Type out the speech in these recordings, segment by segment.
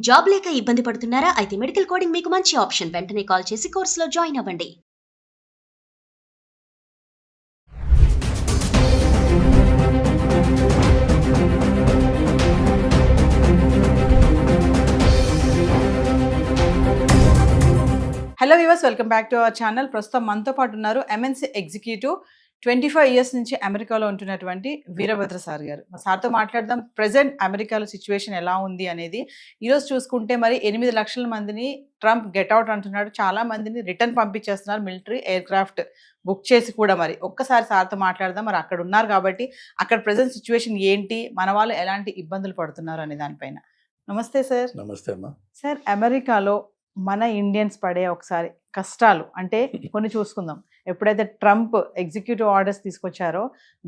Job లేక ఇబ్బంది పడుతున్నారా? అయితే మెడికల్ కోడింగ్ మీకు మంచి ఆప్షన్. వెంటనే కాల్ చేసి కోర్సులో జాయిన్ అవ్వండి. Hello viewers, welcome back to our channel. ప్రస్తుతం మనతో పాటు ఉన్నారు ఎంఎన్సీ ఎగ్జిక్యూటివ్ 25 ఇయర్స్ నుంచి అమెరికాలో ఉంటున్నటువంటి వీరభద్ర సార్ గారు. సార్తో మాట్లాడదాం ప్రెసెంట్ అమెరికాలో సిచ్యువేషన్ ఎలా ఉంది అనేది. ఈరోజు చూసుకుంటే మరి 8 లక్షల మందిని ట్రంప్ గెట్అవుట్ అంటున్నాడు. చాలా మందిని రిటర్న్ పంపించేస్తున్నారు, మిలిటరీ ఎయిర్ క్రాఫ్ట్ బుక్ చేసి కూడా. మరి ఒక్కసారి సార్తో మాట్లాడదాం. మరి అక్కడ ఉన్నారు కాబట్టి అక్కడ ప్రెసెంట్ సిచ్యువేషన్ ఏంటి, మన వాళ్ళు ఎలాంటి ఇబ్బందులు పడుతున్నారు అనే దానిపైన. నమస్తే సార్. నమస్తే అమ్మా. సార్, అమెరికాలో మన ఇండియన్స్ పడే ఒకసారి కష్టాలు అంటే కొన్ని చూసుకుందాం. ఎప్పుడైతే ట్రంప్ ఎగ్జిక్యూటివ్ ఆర్డర్స్ తీసుకొచ్చారో,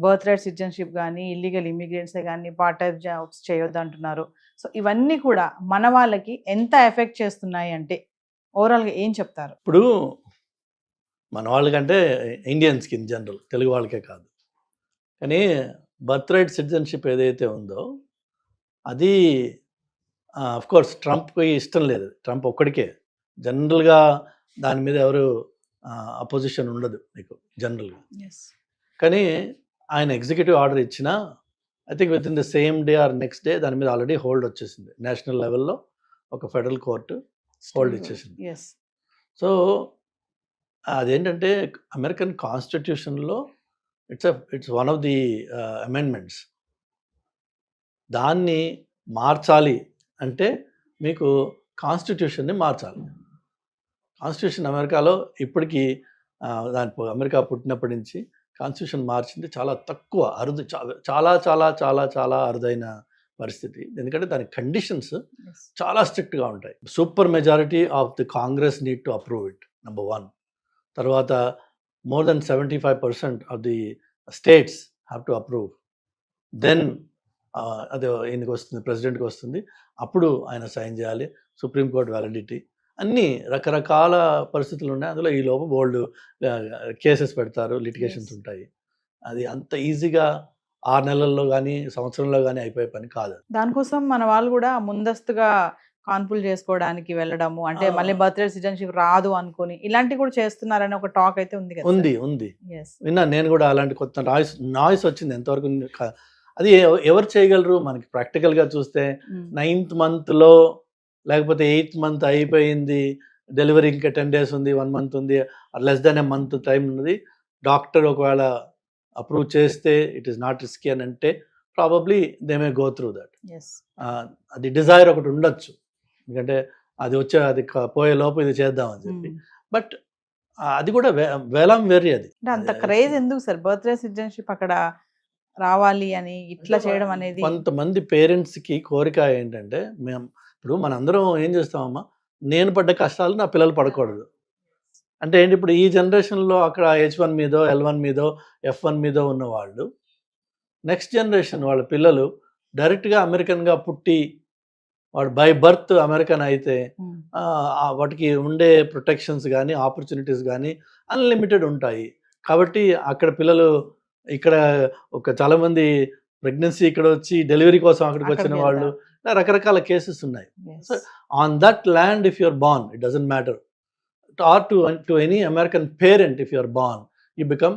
బర్త్ రైట్ సిటిజన్షిప్ కానీ, ఇల్లీగల్ ఇమిగ్రెంట్సే కానీ, పార్ట్ టైం జాబ్స్ చేయొద్దు అంటున్నారు. సో ఇవన్నీ కూడా మన వాళ్ళకి ఎంత ఎఫెక్ట్ చేస్తున్నాయి అంటే ఓవరాల్గా ఏం చెప్తారు? ఇప్పుడు మన వాళ్ళకంటే ఇండియన్స్కి ఇన్ జనరల్, తెలుగు వాళ్ళకే కాదు, కానీ బర్త్ రైట్ సిటిజన్షిప్ ఏదైతే ఉందో అది కోర్స్ ట్రంప్కి ఇష్టం లేదు. ట్రంప్ ఒక్కడికే జనరల్గా దాని మీద ఎవరు అపోజిషన్ ఉండదు మీకు జనరల్గా. కానీ ఆయన ఎగ్జిక్యూటివ్ ఆర్డర్ ఇచ్చినా I think within the same day or next day దాని మీద ఆల్రెడీ హోల్డ్ వచ్చేసింది. నేషనల్ లెవెల్లో ఒక ఫెడరల్ కోర్టు హోల్డ్ ఇచ్చేసింది. సో అదేంటంటే అమెరికన్ కాన్స్టిట్యూషన్లో it's one of the amendments. దాన్ని మార్చాలి అంటే మీకు కాన్స్టిట్యూషన్ని మార్చాలి. కాన్స్టిట్యూషన్ అమెరికాలో ఇప్పటికీ అమెరికా పుట్టినప్పటి నుంచి కాన్స్టిట్యూషన్ మార్చింది చాలా తక్కువ, అరుదు, చాలా చాలా చాలా చాలా అరుదైన పరిస్థితి. ఎందుకంటే దాని కండిషన్స్ చాలా స్ట్రిక్ట్గా ఉంటాయి. Super majority of the Congress need to approve it, number 1. తర్వాత more than 75% of the states have to approve. Then అది ఈయనకి వస్తుంది, ప్రెసిడెంట్కి వస్తుంది, అప్పుడు ఆయన సైన్ చేయాలి. సుప్రీంకోర్టు వ్యాలిడిటీ, అన్నీ రకరకాల పరిస్థితులు ఉన్నాయి. అందులో ఈ లోపు బోల్డ్ కేసెస్ పెడతారు, లిటిగేషన్స్ ఉంటాయి. అది అంత ఈజీగా 6 నెలల్లో కానీ సంవత్సరంలో కానీ అయిపోయే పని కాదు. దానికోసం మన వాళ్ళు కూడా ముందస్తుగా కాన్పులు చేసుకోవడానికి వెళ్ళడము, అంటే మళ్ళీ బర్త్ రైట్ సిటిజన్షిప్ రాదు అనుకుని ఇలాంటివి కూడా చేస్తున్నారని ఒక టాక్ అయితే ఉంది కదా. ఉంది విన్నా నేను కూడా. అలాంటి కొత్త నాయిస్ వచ్చింది. ఎంతవరకు అది ఎవరు చేయగలరు? మనకి ప్రాక్టికల్గా చూస్తే 9th మంత్లో లేకపోతే 8th మంత్ అయిపోయింది, డెలివరీ ఇంకా 10 days ఉంది, 1 month ఉంది, less than a month time ఉన్నది. డాక్టర్ ఒకవేళ అప్రూవ్ చేస్తే ఇట్ ఈస్ నాట్ రిస్కీ అని అంటే probably they may go through that. అది డిజైర్ ఒకటి ఉండొచ్చు, ఎందుకంటే అది పోయే లోపు ఇది చేద్దామని చెప్పి. బట్ అది కూడా వేలం వెర్రి. అది అంత క్రేజ్ ఎందుకు సార్ బర్త్ రైట్ సిటిజన్షిప్ అక్కడ రావాలి అని ఇట్లా చేయడం అనేది? కొంతమంది పేరెంట్స్కి కోరిక ఏంటంటే, ఇప్పుడు మనందరం ఏం చేస్తామమ్మా, నేను పడ్డ కష్టాలు నా పిల్లలు పడకూడదు అంటే ఏంటి? ఇప్పుడు ఈ జనరేషన్లో అక్కడ H1 మీదో L1 మీదో F1 మీదో ఉన్నవాళ్ళు, నెక్స్ట్ జనరేషన్ వాళ్ళ పిల్లలు డైరెక్ట్గా అమెరికన్గా పుట్టి వాడు బై బర్త్ అమెరికన్ అయితే వాటికి ఉండే ప్రొటెక్షన్స్ కానీ ఆపర్చునిటీస్ కానీ అన్లిమిటెడ్ ఉంటాయి. కాబట్టి అక్కడ పిల్లలు ఇక్కడ చాలామంది ప్రెగ్నెన్సీ ఇక్కడ వచ్చి డెలివరీ కోసం అక్కడికి వచ్చిన వాళ్ళు, రకరకాల కేసెస్ ఉన్నాయి. So on that land if you are born, it doesn't matter, or to any American parent, if you are born you become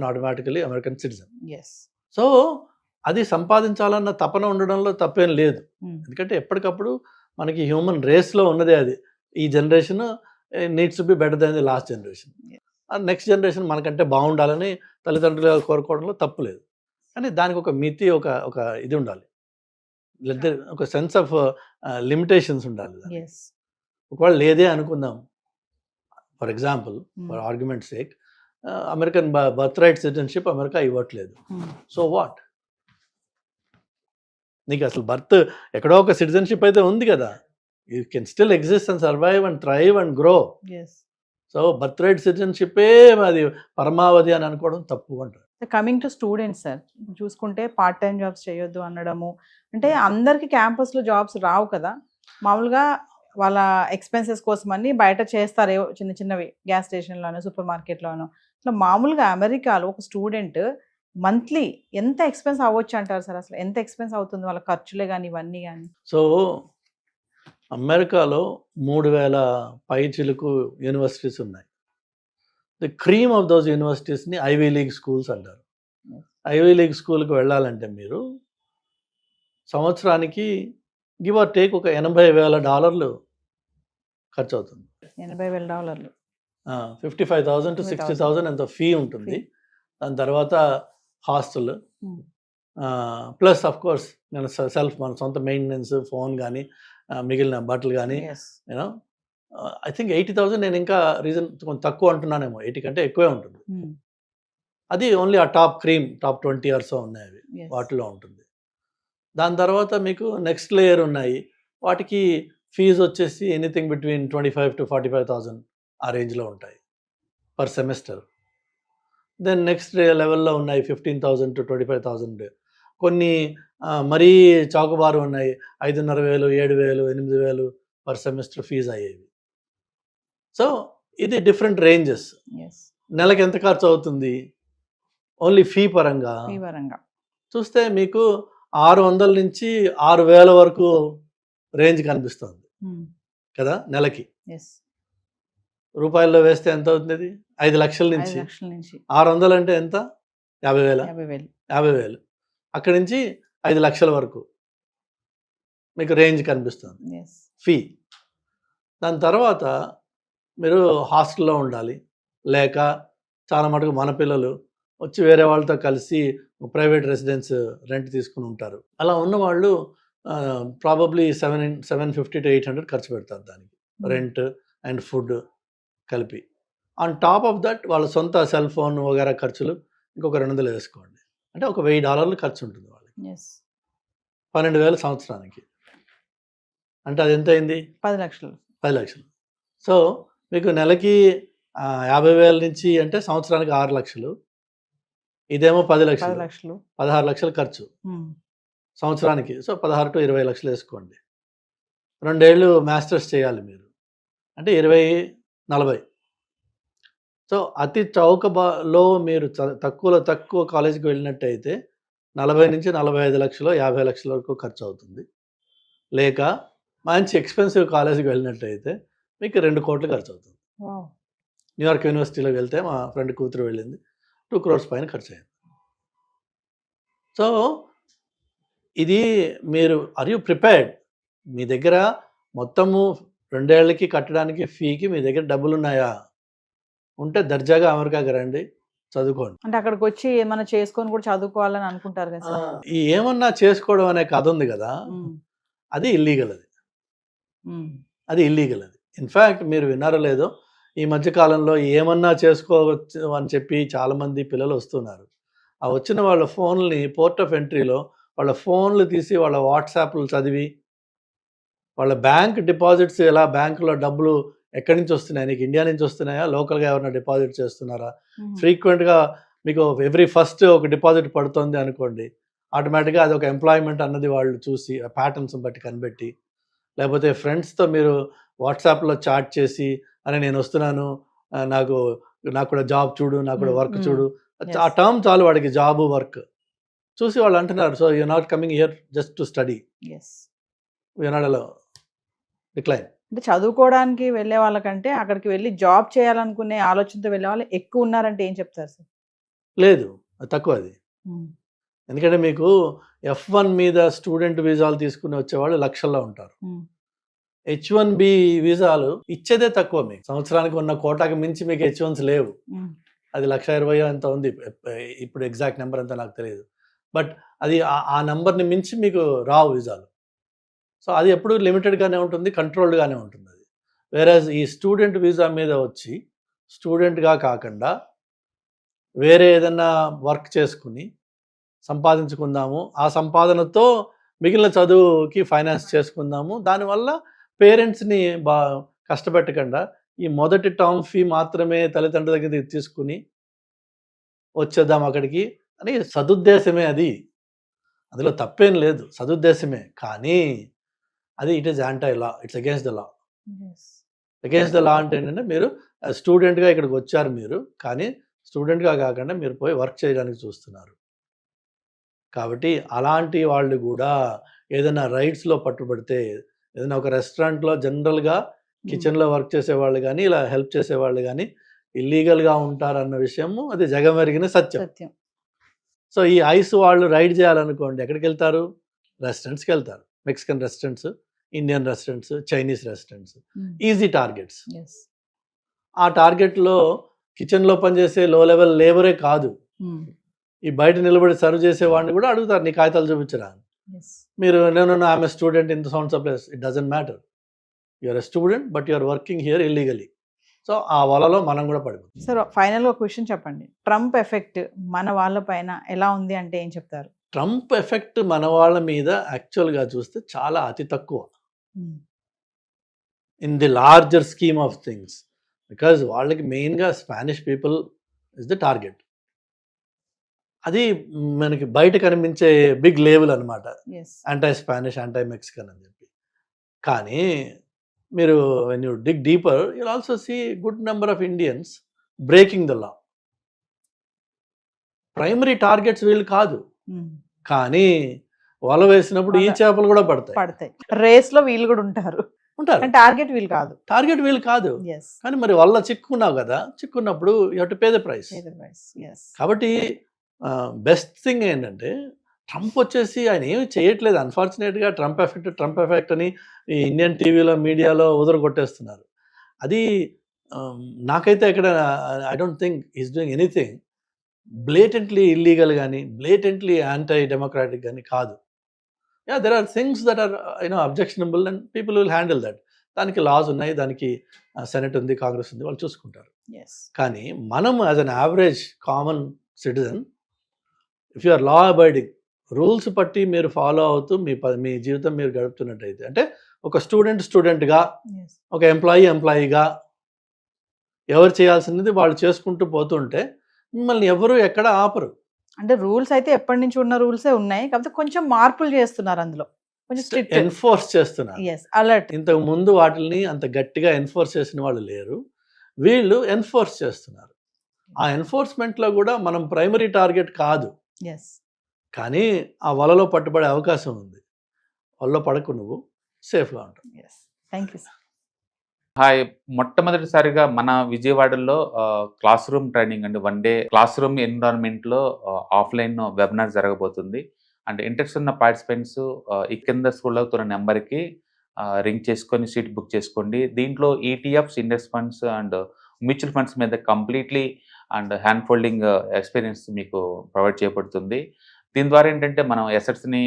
automatically American citizen. So అది సంపాదించాలన్న తపన ఉండడంలో తప్పేం లేదు. ఎందుకంటే ఎప్పటికప్పుడు మనకి హ్యూమన్ రేస్లో ఉన్నదే అది. ఈ generation needs to be better than the last generation. Next generation మనకంటే బాగుండాలని తల్లిదండ్రులు కోరుకోవడంలో తప్పు లేదు. కానీ దానికి ఒక మితి, ఒక ఇది ఉండాలి, ఒక సెన్స్ ఆఫ్ లిమిటేషన్స్ ఉండాలి. ఒకవేళ లేదే అనుకుందాం, for example, for argument sake, American birthright citizenship America ఇవ్వట్లేదు. So what? నీకు అసలు బర్త్ ఎక్కడో ఒక సిటిజన్షిప్ అయితే ఉంది కదా. You can still exist and survive and thrive and grow. So birthright సిటిజన్షిప్పే అది పరమావధి అని అనుకోవడం తప్పు అంటారు. కమింగ్ టు స్టూడెంట్స్ సార్, చూసుకుంటే పార్ట్ టైం జాబ్స్ చేయొద్దు అనడము, అంటే అందరికి క్యాంపస్లో జాబ్స్ రావు కదా. మామూలుగా వాళ్ళ ఎక్స్పెన్సెస్ కోసం అని బయట చేస్తారు, చిన్న చిన్నవి గ్యాస్ స్టేషన్లోనో సూపర్ మార్కెట్లోనో. ఇట్లా మామూలుగా అమెరికాలో ఒక స్టూడెంట్ మంత్లీ ఎంత ఎక్స్పెన్స్ అవ్వచ్చు అంటారు సార్? అసలు ఎంత ఎక్స్పెన్స్ అవుతుంది వాళ్ళ ఖర్చులే కానీ ఇవన్నీ కానీ? సో అమెరికాలో 3000 పైచిలుకు యూనివర్సిటీస్ ఉన్నాయి. ది క్రీమ్ ఆఫ్ దోస్ యూనివర్సిటీస్ని ఐవీ లీగ్ స్కూల్స్ అంటారు. ఐవీ లీగ్ స్కూల్కి వెళ్ళాలంటే మీరు సంవత్సరానికి గివ్ ఆర్ టేక్ ఒక $80,000 ఖర్చు అవుతుంది. $80,000 $55,000 to $60,000 ఎంత ఫీ ఉంటుంది. దాని తర్వాత హాస్టల్ ప్లస్ ఆఫ్ కోర్స్ నేను సెల్ఫ్ మన సొంత మెయింటెనెన్స్, ఫోన్ కానీ మిగిలిన బట్టలు కానీ యూనో ఐ థింక్ 80,000 నేను ఇంకా రీజన్ కొంచెం తక్కువ అంటున్నానేమో, 80 కంటే ఎక్కువే ఉంటుంది. అది ఓన్లీ ఆ టాప్ 20 ఇయర్స్ ఉన్నాయి అవి, వాటిలో ఉంటుంది. దాని తర్వాత మీకు నెక్స్ట్ లేయర్ ఉన్నాయి, వాటికి ఫీజు వచ్చేసి ఎనీథింగ్ బిట్వీన్ 25,000 to 45,000 ఆ రేంజ్లో ఉంటాయి పర్ సెమిస్టర్. దెన్ నెక్స్ట్ లెవెల్లో ఉన్నాయి 15,000 to 25,000. కొన్ని మరీ చౌకబారు ఉన్నాయి, 5,500, 7,000, 8,000 పర్ సెమిస్టర్ ఫీజు అయ్యేవి. సో ఇది డిఫరెంట్ రేంజెస్. నెలకు ఎంత ఖర్చు అవుతుంది ఓన్లీ ఫీ పరంగా చూస్తే మీకు 600 నుంచి 6,000 వరకు రేంజ్ కనిపిస్తుంది కదా నెలకి. రూపాయల్లో వేస్తే ఎంత అవుతుంది? 5 లక్షల నుంచి 600 అంటే ఎంత? 50,000. అక్కడి నుంచి 5 లక్షల వరకు మీకు రేంజ్ కనిపిస్తుంది ఫీ. దాని తర్వాత మీరు హాస్టల్లో ఉండాలి, లేక చాలా మటుకు మన పిల్లలు వచ్చి వేరే వాళ్ళతో కలిసి ప్రైవేట్ రెసిడెన్స్ రెంట్ తీసుకుని ఉంటారు. అలా ఉన్నవాళ్ళు ప్రాబబ్లీ 750 to 800 ఖర్చు పెడతారు దానికి, రెంట్ అండ్ ఫుడ్ కలిపి. ఆన్ టాప్ ఆఫ్ దట్ వాళ్ళ సొంత సెల్ ఫోన్ వగేరా ఖర్చులు ఇంకొక 200 వేసుకోండి, అంటే ఒక $1,000 ఖర్చు ఉంటుంది వాళ్ళకి. 12,000 సంవత్సరానికి, అంటే అది ఎంత అయింది? 10 లక్షలు. సో మీకు నెలకి 50,000 నుంచి అంటే సంవత్సరానికి 6 లక్షలు. ఇదేమో 10 లక్షలు, 16 లక్షలు ఖర్చు సంవత్సరానికి. సో 16 to 20 లక్షలు వేసుకోండి. 2 ఏళ్ళు మాస్టర్స్ చేయాలి మీరు, అంటే 20-40. సో అతి చౌకలో మీరు తక్కువ కాలేజీకి వెళ్ళినట్టయితే 40 నుంచి 45 లక్షలు, 50 లక్షల వరకు ఖర్చు అవుతుంది. లేక మంచి ఎక్స్పెన్సివ్ కాలేజీకి వెళ్ళినట్టయితే మీకు 2 కోట్లు ఖర్చు అవుతుంది. న్యూయార్క్ యూనివర్సిటీలోకి వెళ్తే మా ఫ్రెండ్ కూతురు వెళ్ళింది, 2 crores పైన ఖర్చు అయింది. సో ఇది మీరు ఆర్ యూ ప్రిపేర్డ్? మీ దగ్గర మొత్తము 2 ఏళ్ళకి కట్టడానికి ఫీకి మీ దగ్గర డబ్బులు ఉన్నాయా? ఉంటే దర్జాగా అమెరికాకి రండి, చదువుకోండి. అంటే అక్కడికి వచ్చి ఏమన్నా చేసుకొని కూడా చదువుకోవాలని అనుకుంటారు కదా. ఈ ఏమన్నా చేసుకోవడం అనే కథ ఉంది కదా, అది ఇల్లీగల్. అది ఇల్లీగల్. అది ఇన్ఫ్యాక్ట్ మీరు విన్నారో లేదో, ఈ మధ్యకాలంలో ఏమన్నా చేసుకోవచ్చు అని చెప్పి చాలామంది పిల్లలు వస్తున్నారు. ఆ వచ్చిన వాళ్ళ ఫోన్లని పోర్ట్ ఆఫ్ ఎంట్రీలో వాళ్ళ ఫోన్లు తీసి వాళ్ళ వాట్సాప్లు చదివి, వాళ్ళ బ్యాంక్ డిపాజిట్స్ ఎలా బ్యాంకులో డబ్బులు ఎక్కడి నుంచి వస్తున్నాయి, నీకు ఇండియా నుంచి వస్తున్నాయా, లోకల్గా ఎవరైనా డిపాజిట్ చేస్తున్నారా, ఫ్రీక్వెంట్గా మీకు ఎవ్రీ ఫస్ట్ ఒక డిపాజిట్ పడుతుంది అనుకోండి, ఆటోమేటిక్గా అది ఒక ఎంప్లాయ్మెంట్ అన్నది వాళ్ళు చూసి ఆ ప్యాటర్న్స్ బట్టి కనిపెట్టి, లేకపోతే ఫ్రెండ్స్తో మీరు వాట్సాప్లో చాట్ చేసి అని నేను వస్తున్నాను, నాకు కూడా జాబ్ చూడు, నాకు కూడా వర్క్ చూడు, ఆ టర్మ్ చాలు వాడికి, జాబ్ వర్క్ చూసి వాళ్ళు అంటున్నారు, so you not coming here just to study, you not allow decline. అంటే చదువుకోవడానికి వెళ్ళే వాళ్ళకంటే అక్కడికి వెళ్ళి జాబ్ చేయాలనుకునే ఆలోచనతో వెళ్ళే వాళ్ళు ఎక్కువ ఉన్నారంటే ఏం చెప్తారు సార్? లేదు, తక్కువ అది. ఎందుకంటే మీకు F1 మీద స్టూడెంట్ వీసాలు తీసుకుని వచ్చేవాళ్ళు లక్షల్లో ఉంటారు. H1B వీసాలు ఇచ్చేదే తక్కువ. మీకు సంవత్సరానికి ఉన్న కోటాకి మించి మీకు H1s లేవు. అది 1,20,000 ఎంత ఉంది ఇప్పుడు, ఎగ్జాక్ట్ నెంబర్ అంతా నాకు తెలియదు, బట్ అది ఆ నెంబర్ని మించి మీకు రావు వీసాలు. సో అది ఎప్పుడు లిమిటెడ్గానే ఉంటుంది, కంట్రోల్డ్గానే ఉంటుంది అది. వేరేజ్ ఈ స్టూడెంట్ వీసా మీద వచ్చి స్టూడెంట్గా కాకుండా వేరే ఏదైనా వర్క్ చేసుకుని సంపాదించుకుందాము, ఆ సంపాదనతో మిగిలిన చదువుకి ఫైనాన్స్ చేసుకుందాము, దానివల్ల పేరెంట్స్ని కష్టపెట్టకుండా ఈ మొదటి టర్మ్ ఫీ మాత్రమే తల్లిదండ్రుల దగ్గర తీసుకుని వచ్చేద్దాం అక్కడికి అని సదుద్దేశమే అది. అందులో తప్పేం లేదు, సదుద్దేశమే. కానీ అది it is anti law, it's against the law. Against the law అంటే ఏంటంటే, మీరు స్టూడెంట్గా ఇక్కడికి వచ్చారు మీరు, కానీ స్టూడెంట్గా కాకుండా మీరు పోయి వర్క్ చేయడానికి చూస్తున్నారు. కాబట్టి అలాంటి వాళ్ళు కూడా ఏదైనా రైట్స్లో పట్టుబడితే ఏదైనా ఒక రెస్టారెంట్లో జనరల్గా కిచెన్లో వర్క్ చేసేవాళ్ళు కానీ ఇలా హెల్ప్ చేసేవాళ్ళు కానీ ఇల్లీగల్గా ఉంటారన్న విషయము అది జగమెరిగిన సత్యం. సత్యం. సో ఈ ఐస్ వాళ్ళు రైడ్ చేయాలనుకోండి ఎక్కడికి వెళ్తారు? రెస్టారెంట్స్కి వెళ్తారు. Mexican restaurants, Indian restaurants, Chinese restaurants, easy targets. ఆ టార్గెట్లో కిచెన్లో పనిచేసే లో లెవెల్ లేబరే కాదు, ఈ బయట నిలబడి సర్వ్ చేసే వాడిని కూడా అడుగుతారు, నీ కాగితాలు చూపించరా. మీరు నేను I'm a student in the sounds of place, it doesn't matter, you are a student but you are working here illegally. So ఆ వలలో మనం కూడా పడిపోతాం. సార్ ఫైనల్గా ఒక క్వశ్చన్ చెప్పండి, ట్రంప్ ఎఫెక్ట్ మన వాళ్ళ పైన ఎలా ఉంది అంటే ఏం చెప్తారు? ట్రంప్ ఎఫెక్ట్ మన వాళ్ళ మీద యాక్చువల్గా చూస్తే చాలా అతి తక్కువ in the larger scheme of things, because వాళ్ళకి మెయిన్గా Spanish people is the target. అది మనకి బయట కనిపించే బిగ్ లేబుల్ అనమాట, యాంటై స్పానిష్, యాంటై మెక్సికన్ అని చెప్పి. కానీ మీరు when you dig deeper you'll also see good number of Indians breaking the law. Primary targets వీళ్ళు కాదు, కానీ వల వేసినప్పుడు ఈ చేపలు కూడా పడతాయి. రేస్ లో వీళ్ళు కూడా ఉంటారు, టార్గెట్ వీళ్ళు కాదు, టార్గెట్ వీళ్ళు కాదు. కానీ మరి వల్ల చిక్కున్నావు కదా, చిక్కున్నప్పుడు you have to pay the price. కాబట్టి బెస్ట్ థింగ్ ఏంటంటే ట్రంప్ వచ్చేసి ఆయన ఏమి చేయట్లేదు. అన్ఫార్చునేట్గా ట్రంప్ ఎఫెక్ట్ అని ఈ ఇండియన్ టీవీలో మీడియాలో కొట్టేస్తున్నారు. అది నాకైతే ఇక్కడ I don't think is doing anything blatantly illegal కానీ బ్లేటెంట్లీ యాంటీ డెమోక్రాటిక్ కానీ కాదు. There are things that are objectionable and people will handle that. దానికి లాస్ ఉన్నాయి, దానికి సెనెట్ ఉంది, కాంగ్రెస్ ఉంది, వాళ్ళు చూసుకుంటారు. కానీ మనం as an average common citizen, if you are law abiding, rules పట్టి మీరు ఫాలో అవుతూ మీ జీవితం మీరు గడుపుతున్నట్టయితే, అంటే ఒక స్టూడెంట్గా, ఒక ఎంప్లాయీగా ఎవరు చేయాల్సింది వాళ్ళు చేసుకుంటూ పోతుంటే మిమ్మల్ని ఎవరు ఎక్కడ ఆపరు. అంటే రూల్స్ అయితే ఎప్పటి నుంచి ఉన్న రూల్సే ఉన్నాయి, కాకపోతే కొంచెం మార్పులు చేస్తున్నారు, అందులో కొంచెం స్ట్రిక్ట్ ఎన్ఫోర్స్ చేస్తున్నారు. అలర్ట్. ఇంతకు ముందు వాటిని అంత గట్టిగా ఎన్ఫోర్స్ చేసిన వాళ్ళు లేరు, వీళ్ళు ఎన్ఫోర్స్ చేస్తున్నారు. ఆ ఎన్ఫోర్స్మెంట్లో కూడా మనం ప్రైమరీ టార్గెట్ కాదు, కానీ ఆ వలలో పట్టుబడే అవకాశం ఉంది. వలలో పడకు, నువ్వు సేఫ్గా ఉంటావు. Thank you sir. హాయ్, మొట్టమొదటిసారిగా మన విజయవాడలో క్లాస్ రూమ్ ట్రైనింగ్ అండి, 1 డే క్లాస్ రూమ్ ఎన్విరాన్మెంట్లో ఆఫ్లైన్ వెబినార్ జరగబోతుంది. అంటే ఇంట్రెస్ట్ ఉన్న పార్టిసిపెంట్స్ ఈ కింద స్క్రోల్ అవుతున్న నెంబర్కి రింగ్ చేసుకొని సీట్ బుక్ చేసుకోండి. దీంట్లో ETFs, index funds and mutual funds మీద completely and hand holding experience మీకు ప్రొవైడ్ చేయబడుతుంది. దీని ద్వారా ఏంటంటే మనం ఎసెట్స్ని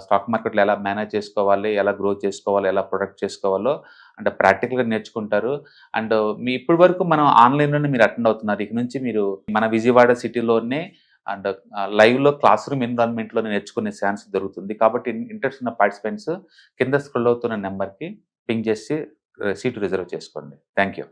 స్టాక్ మార్కెట్లో ఎలా మేనేజ్ చేసుకోవాలి, ఎలా గ్రో చేసుకోవాలి, ఎలా ప్రొడక్ట్ చేసుకోవాలో అంటే ప్రాక్టికల్గా నేర్చుకుంటారు. అండ్ మీ ఇప్పటి వరకు మనం ఆన్లైన్లోనే మీరు అటెండ్ అవుతున్నారు. ఇక నుంచి మీరు మన విజయవాడ సిటీలోనే అండ్ లైవ్లో క్లాస్ రూమ్ ఎన్విరాన్మెంట్లోనే నేర్చుకునే ఛాన్స్ దొరుకుతుంది. కాబట్టి ఇంట్రెస్ట్ ఉన్న పార్టిసిపెంట్స్ కింద స్క్రోల్ అవుతున్న నెంబర్కి పింగ్ చేసి సీటు రిజర్వ్ చేసుకోండి. Thank you.